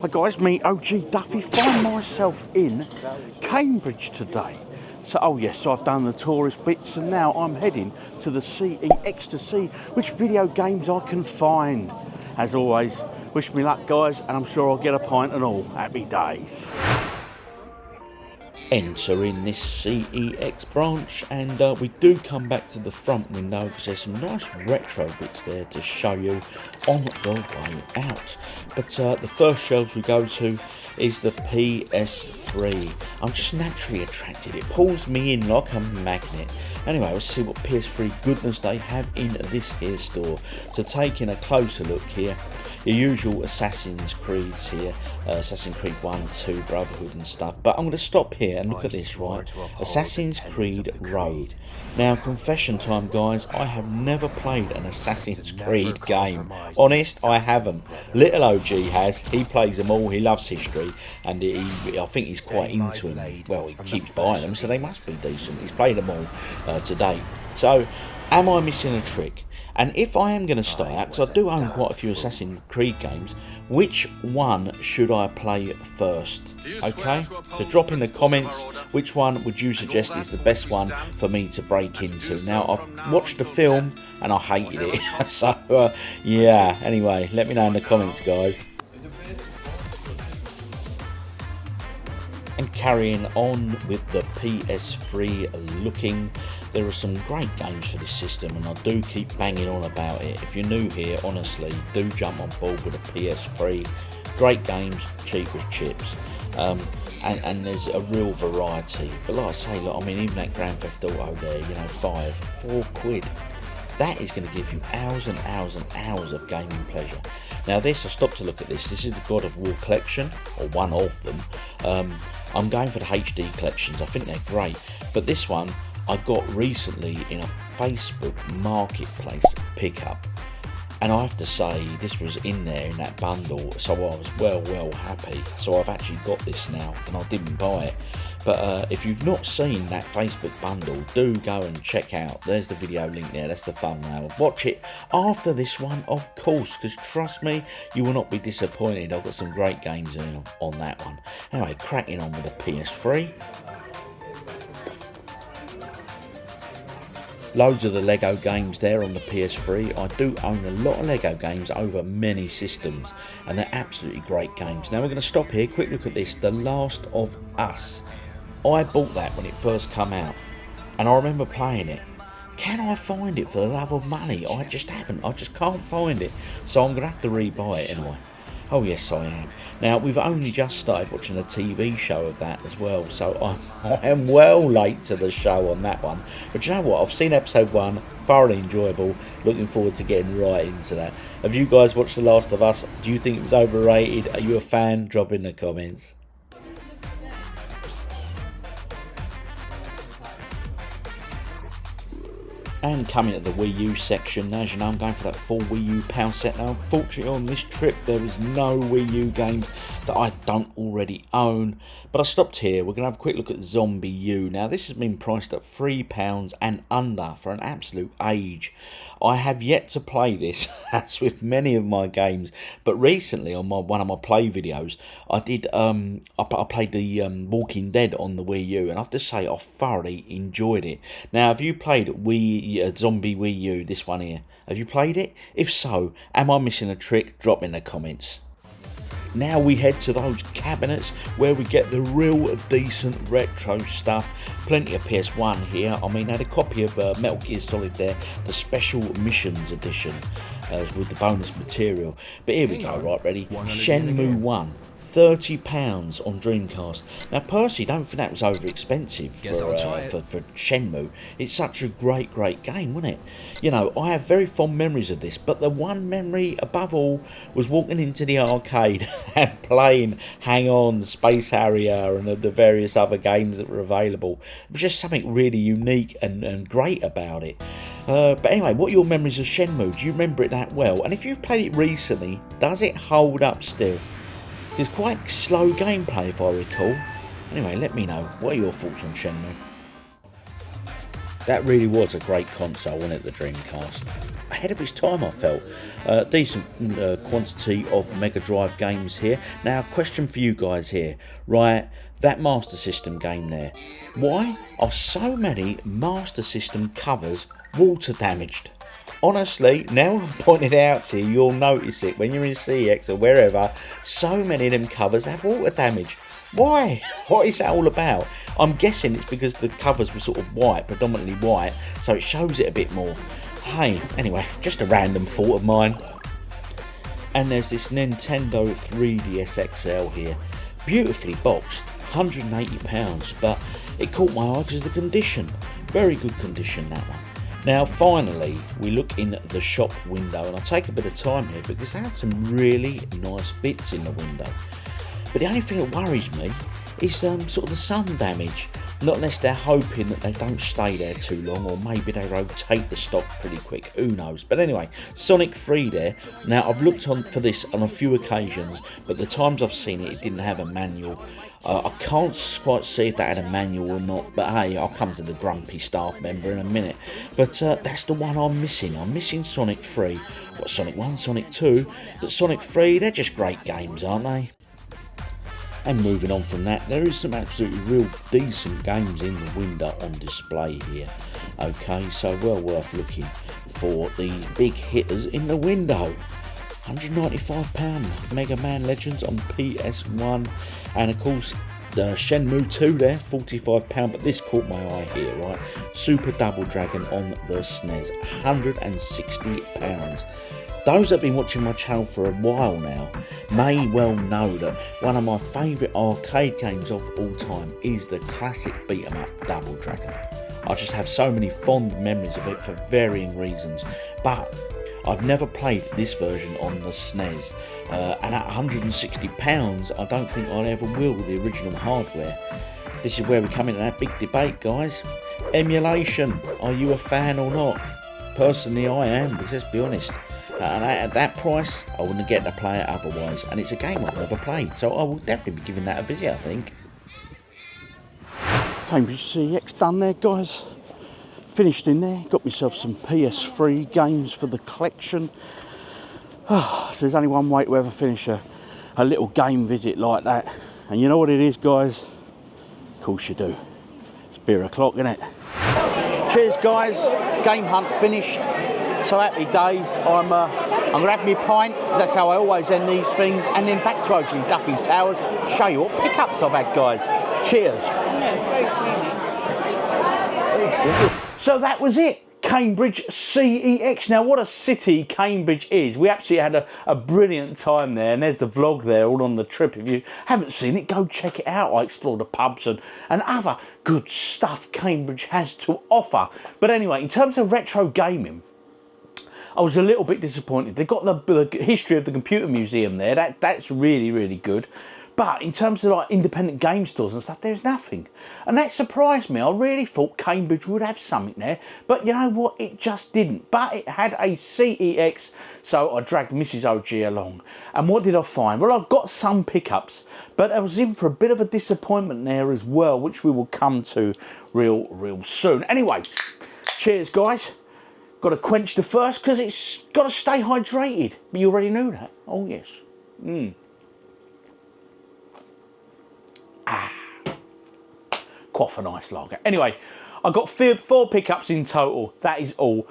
Hi guys, me OGDuffy, find myself in Cambridge today. So, so I've done the tourist bits and now I'm heading to the CEX to see which video games I can find. As always, wish me luck guys, and I'm sure I'll get a pint and all. Happy days. Enter in this CEX branch, and we do come back to the front window because there's some nice retro bits there to show you on the way out. But the first shelves we go to is the PS3. I'm just naturally attracted. It pulls me in like a magnet. Anyway, let's see what PS3 goodness they have in this here store. So taking a closer look here, your usual Assassin's Creeds here, Assassin's Creed 1, 2, Brotherhood and stuff. But I'm going to stop here and look at this, right? Assassin's Creed Road. Now, confession time, guys, I have never played an Assassin's Creed game. Honest, I haven't. Little OG has. He plays them all. He loves history, and I think he's quite into them. Well, he keeps buying them, so they must be decent. He's played them all to date. So, am I missing a trick? And if I am going to start out, because I do own quite a few Assassin's Creed games, which one should I play first? Okay, so drop in the comments which one would you suggest is the best one for me to break into. Now, I've watched the film and I hated it, so yeah, anyway, let me know in the comments guys. And carrying on with the PS3 looking, there are some great games for this system and I do keep banging on about it. If you're new here, honestly, do jump on board with the PS3. Great games, cheap as chips. And there's a real variety. But like I say, look, I mean, even that Grand Theft Auto there, you know, £4. That is going to give you hours and hours and hours of gaming pleasure. Now this, I stopped to look at this. This is the God of War collection, or one of them. I'm going for the HD collections. I think they're great. But this one I got recently in a Facebook Marketplace pickup. And I have to say, this was in there in that bundle, so I was well happy. So I've actually got this now, and I didn't buy it. But if you've not seen that Facebook bundle, do go and check out. There's the video link there, that's the thumbnail. Watch it after this one, of course, because trust me, you will not be disappointed. I've got some great games on that one. Anyway, cracking on with the PS3. Loads of the Lego games there on the PS3. I do own a lot of Lego games over many systems, and they're absolutely great games. Now we're going to stop here, quick look at this, The Last of Us. I bought that when it first came out, and I remember playing it. Can I find it for the love of money? I just haven't, I just can't find it, so I'm going to have to rebuy it anyway. Oh yes, I am. Now, we've only just started watching a TV show of that as well, so I am well late to the show on that one. But you know what? I've seen episode 1, thoroughly enjoyable. Looking forward to getting right into that. Have you guys watched The Last of Us? Do you think it was overrated? Are you a fan? Drop in the comments. And coming to the Wii U section, as you know, I'm going for that full Wii U power set now. Unfortunately, on this trip, there is no Wii U games that I don't already own. But I stopped here. We're going to have a quick look at Zombie U. Now, this has been priced at £3 and under for an absolute age. I have yet to play this, as with many of my games. But recently, on one of my play videos, I did. I played the Walking Dead on the Wii U, and I have to say, I thoroughly enjoyed it. Now, have you played Zombie Wii U, this one here? Have you played it? If so, am I missing a trick? Drop in the comments. Now we head to those cabinets where we get the real decent retro stuff. Plenty of PS1 here. I mean, I had a copy of Metal Gear Solid there, the Special Missions Edition with the bonus material. But here we go, right, ready? Shenmue 1. £30 on Dreamcast. Now, personally, don't think that was over expensive for Shenmue. It's such a great game, wasn't it? You know, I have very fond memories of this, but the one memory above all was walking into the arcade and playing Hang On, Space Harrier, and the various other games that were available. It was just something really unique and great about it. But anyway, what are your memories of Shenmue? Do you remember it that well? And if you've played it recently, does it hold up still? It's quite slow gameplay if I recall. Anyway, let me know. What are your thoughts on Shenmue? That really was a great console, wasn't it, the Dreamcast? ahead of its time, I felt. Decent quantity of Mega Drive games here. Now, question for you guys here. Right, that Master System game there. Why are so many Master System covers water damaged? Honestly, now I've pointed it out to you, you'll notice it when you're in CEX or wherever. So many of them covers have water damage. Why? What is that all about? I'm guessing it's because the covers were sort of white, predominantly white, so it shows it a bit more. Hey, anyway, just a random thought of mine. And there's this Nintendo 3DS XL here. Beautifully boxed, £180, but it caught my eye because of the condition. Very good condition, that one. Now finally we look in the shop window, and I take a bit of time here because they had some really nice bits in the window. But the only thing that worries me is sort of the sun damage. Not unless they're hoping that they don't stay there too long, or maybe they rotate the stock pretty quick, who knows. But anyway, Sonic 3 there. Now I've looked for this on a few occasions, but the times I've seen it, it didn't have a manual. I can't quite see if that had a manual or not, but hey, I'll come to the grumpy staff member in a minute. But that's the one I'm missing. I'm missing Sonic 3. Got Sonic 1, Sonic 2, but Sonic 3, they're just great games, aren't they? And moving on from that, there is some absolutely real decent games in the window on display here. Okay, so well worth looking for the big hitters in the window. £195 Mega Man Legends on PS1, and of course the Shenmue 2 there, £45, but this caught my eye here, right? Super Double Dragon on the SNES, £160. Those that have been watching my channel for a while now may well know that one of my favourite arcade games of all time is the classic beat 'em up Double Dragon. I just have so many fond memories of it for varying reasons, but I've never played this version on the SNES, and at £160 I don't think I ever will with the original hardware. This is where we come into that big debate, guys. Emulation, are you a fan or not? Personally I am, because let's be honest, and at that price I wouldn't get to play it otherwise, and it's a game I've never played, so I will definitely be giving that a visit, I think. Cambridge CEX done there, guys. Finished in there, got myself some PS3 games for the collection. So there's only one way to ever finish a little game visit like that, and you know what it is, guys? Of course you do. It's beer o'clock, isn't it? Cheers, guys. Game hunt finished. So happy days. I'm gonna have my pint, because that's how I always end these things, and then back to OGDuffy Towers, show you what pickups I've had, guys. Cheers. So that was it. Cambridge CEX. Now, what a city Cambridge is. We absolutely had a brilliant time there, and there's the vlog there all on the trip. If you haven't seen it, go check it out. I explored the pubs and other good stuff Cambridge has to offer. But anyway, in terms of retro gaming, I was a little bit disappointed. They got the history of the computer museum there. That's really, really good. But in terms of like independent game stores and stuff, there's nothing. And that surprised me. I really thought Cambridge would have something there. But you know what? It just didn't. But it had a CEX, so I dragged Mrs. OG along. And what did I find? Well, I've got some pickups, but I was in for a bit of a disappointment there as well, which we will come to real soon. Anyway, cheers, guys. Got to quench the thirst because it's got to stay hydrated. But you already knew that. Oh, yes. Quaff a nice lager. Anyway, I got 4 pickups in total. That is all.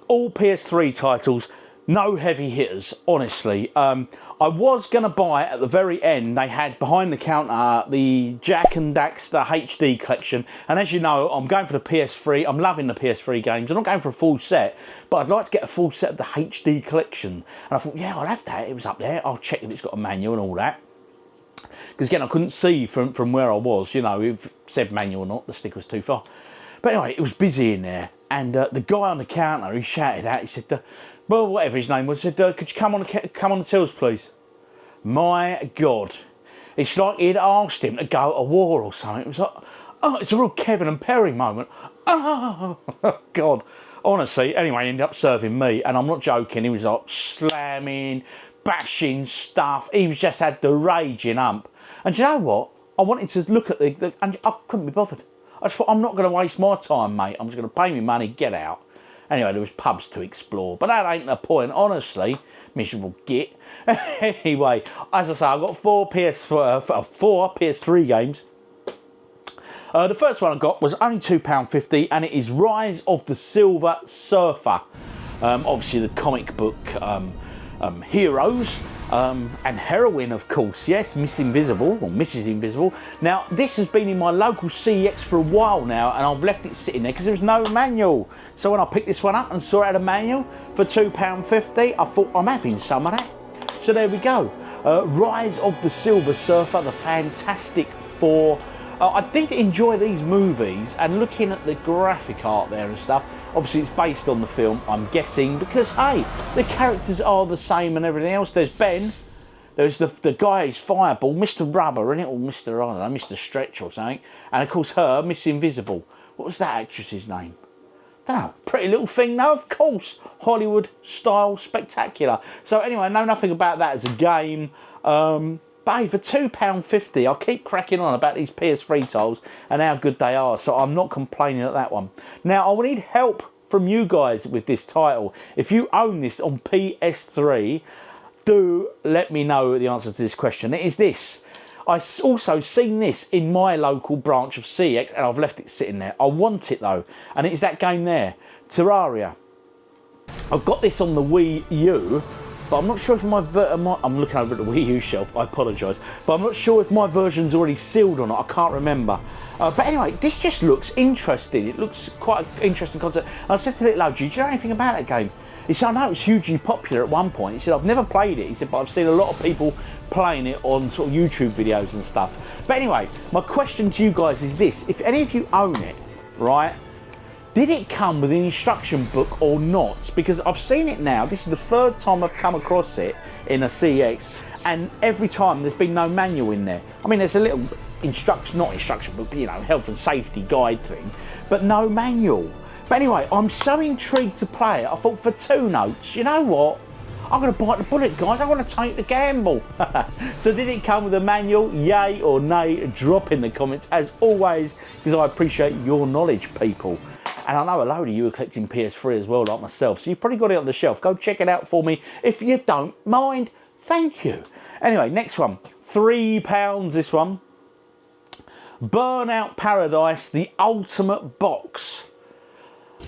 All PS3 titles. No heavy hitters, honestly. I was going to buy, at the very end, they had behind the counter the Jack and Daxter HD collection. And as you know, I'm going for the PS3. I'm loving the PS3 games. I'm not going for a full set, but I'd like to get a full set of the HD collection. And I thought, yeah, I'll have that. It was up there. I'll check if it's got a manual and all that. Because again, I couldn't see from where I was, you know, if it said manual or not, the stick was too far. But anyway, it was busy in there. And the guy on the counter, he shouted out, he said, well, whatever his name was, said, could you come on the tills, please? My God. It's like he'd asked him to go to war or something. It was like, oh, it's a real Kevin and Perry moment. Oh, God. Honestly, anyway, he ended up serving me. And I'm not joking, he was like slamming, bashing stuff. He was just had the raging ump. And do you know what? I wanted to look at and I couldn't be bothered. I just thought, I'm not going to waste my time, mate. I'm just going to pay me money, get out. Anyway, there was pubs to explore, but that ain't the point, honestly. Miserable git. Anyway, as I say, I've got four PS3 games. The first one I got was only £2.50, and it is Rise of the Silver Surfer. Obviously, the comic book heroes and heroine, of course. Yes, Miss Invisible, or Mrs. Invisible. Now, this has been in my local CEX for a while now, and I've left it sitting there because there was no manual. So when I picked this one up and saw it had a manual for £2.50, I thought, I'm having some of that. So there we go. Rise of the Silver Surfer, the Fantastic Four. I did enjoy these movies, and looking at the graphic art there and stuff, obviously it's based on the film, I'm guessing, because, hey, the characters are the same and everything else. There's Ben, there's the guy who's Fireball, Mr. Rubber, innit, or Mr. I don't know, Mr. Stretch or something, and of course her, Miss Invisible. What was that actress's name? Don't know, Pretty Little Thing, no, of course, Hollywood style spectacular. So anyway, I know nothing about that as a game. But hey, for £2.50, I'll keep cracking on about these PS3 titles and how good they are, so I'm not complaining at that one. Now, I will need help from you guys with this title. If you own this on PS3, do let me know the answer to this question. It is this. I also seen this in my local branch of CEX, and I've left it sitting there. I want it, though, and it is that game there, Terraria. I've got this on the Wii U, but I'm not sure if I'm looking over at the Wii U shelf, I apologise, but I'm not sure if my version's already sealed or not, I can't remember. But anyway, this just looks interesting. It looks quite an interesting concept. And I said to Little OG, do you know anything about that game? He said, I know it's hugely popular at one point. He said, I've never played it. He said, but I've seen a lot of people playing it on sort of YouTube videos and stuff. But anyway, my question to you guys is this. If any of you own it, right, did it come with an instruction book or not? Because I've seen it now. This is the third time I've come across it in a CEX, and every time there's been no manual in there. I mean, there's a little not instruction book, but, you know, health and safety guide thing, but no manual. But anyway, I'm so intrigued to play it. I thought, for £2, you know what? I'm going to bite the bullet, guys. I'm going to take the gamble. So did it come with a manual? Yay or nay? Drop in the comments, as always, because I appreciate your knowledge, people. And I know a load of you are collecting PS3 as well, like myself, so you've probably got it on the shelf. Go check it out for me. If you don't mind, thank you. Anyway, next one. £3, this one. Burnout Paradise, the ultimate box.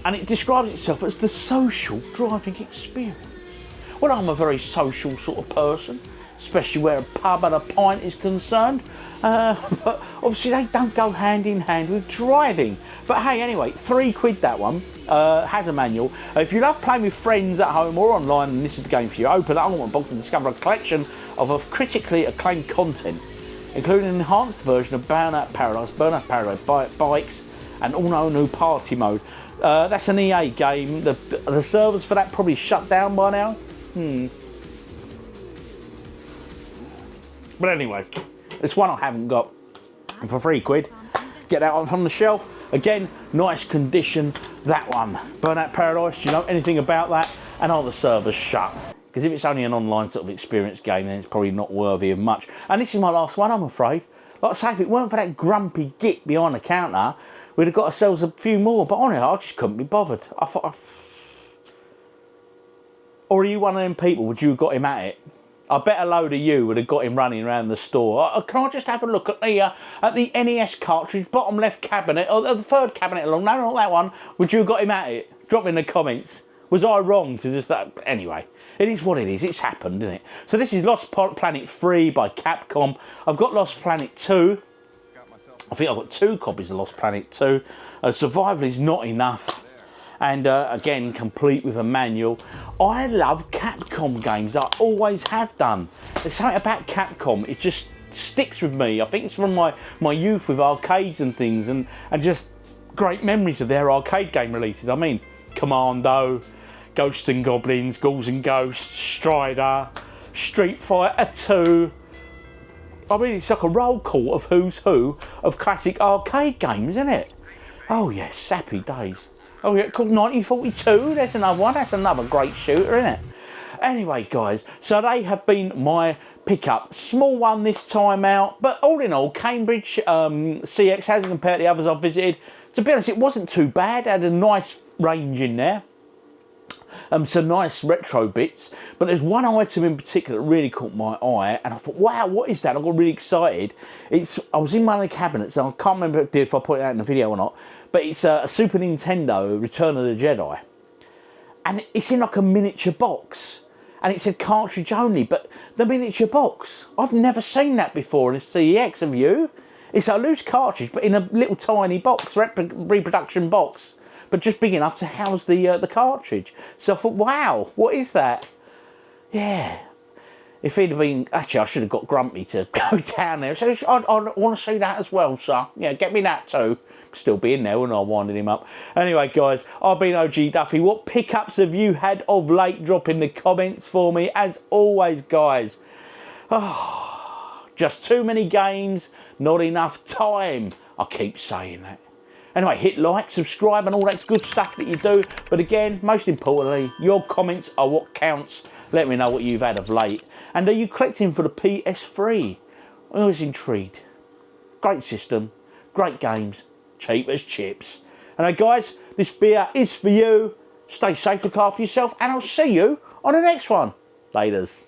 And it describes itself as the social driving experience. Well, I'm a very social sort of person, especially where a pub and a pint is concerned. But obviously they don't go hand in hand with driving. But hey, anyway, £3 that one. Has a manual. If you love playing with friends at home or online and this is the game for you, open the ultimate box and discover a collection of critically acclaimed content, including an enhanced version of Burnout Paradise bikes, and all new party mode. That's an EA game. The servers for that probably shut down by now. But anyway, it's one I haven't got. And for £3, get that on the shelf. Again, nice condition, that one. Burnout Paradise, do you know anything about that? And are the servers shut? Because if it's only an online sort of experience game, then it's probably not worthy of much. And this is my last one, I'm afraid. Like I say, if it weren't for that grumpy git behind the counter, we'd have got ourselves a few more. But honestly, I just couldn't be bothered. I thought, or are you one of them people, would you have got him at it? I bet a load of you would have got him running around the store. Can I just have a look at the NES cartridge, bottom left cabinet, or the third cabinet along? No, not that one. Would you have got him at it? Drop in the comments. Was I wrong to just... Anyway, it is what it is. It's happened, isn't it? So this is Lost Planet 3 by Capcom. I've got Lost Planet 2. I think I've got 2 copies of Lost Planet 2. Survival is not enough. And again, complete with a manual. I love Capcom games. I always have done. There's something about Capcom. It just sticks with me. I think it's from my youth with arcades and things, and just great memories of their arcade game releases. I mean, Commando, Ghosts and Goblins, Ghouls and Ghosts, Strider, Street Fighter 2. I mean, it's like a roll call of who's who of classic arcade games, isn't it? Oh yes, happy days. Oh yeah, called 1942, there's another one. That's another great shooter, isn't it? Anyway, guys, so they have been my pickup. Small one this time out, but all in all, Cambridge CEX, as compared to the others I've visited, to be honest, it wasn't too bad. It had a nice range in there. some nice retro bits, but there's one item in particular that really caught my eye, and I thought, wow, what is that? I got really excited. I was in one of the cabinets, and I can't remember if I put it out in the video or not, but it's a Super Nintendo Return of the Jedi, and it's in like a miniature box, and it said cartridge only, but the miniature box, I've never seen that before in a CEX, have you? It's a loose cartridge, but in a little tiny box, reproduction box, but just big enough to house the cartridge. So I thought, wow, what is that? Yeah. If he'd have been... Actually, I should have got Grumpy to go down there. So I want to see that as well, sir. Yeah, get me that too. Still be in there when I winded him up. Anyway, guys, I've been OGDuffy. What pickups have you had of late? Drop in the comments for me. As always, guys, just too many games, not enough time. I keep saying that. Anyway, hit like, subscribe and all that good stuff that you do. But again, most importantly, your comments are what counts. Let me know what you've had of late. And are you collecting for the PS3? I was intrigued. Great system, great games, cheap as chips. Anyway, guys, this beer is for you. Stay safe, look after yourself, and I'll see you on the next one. Laters.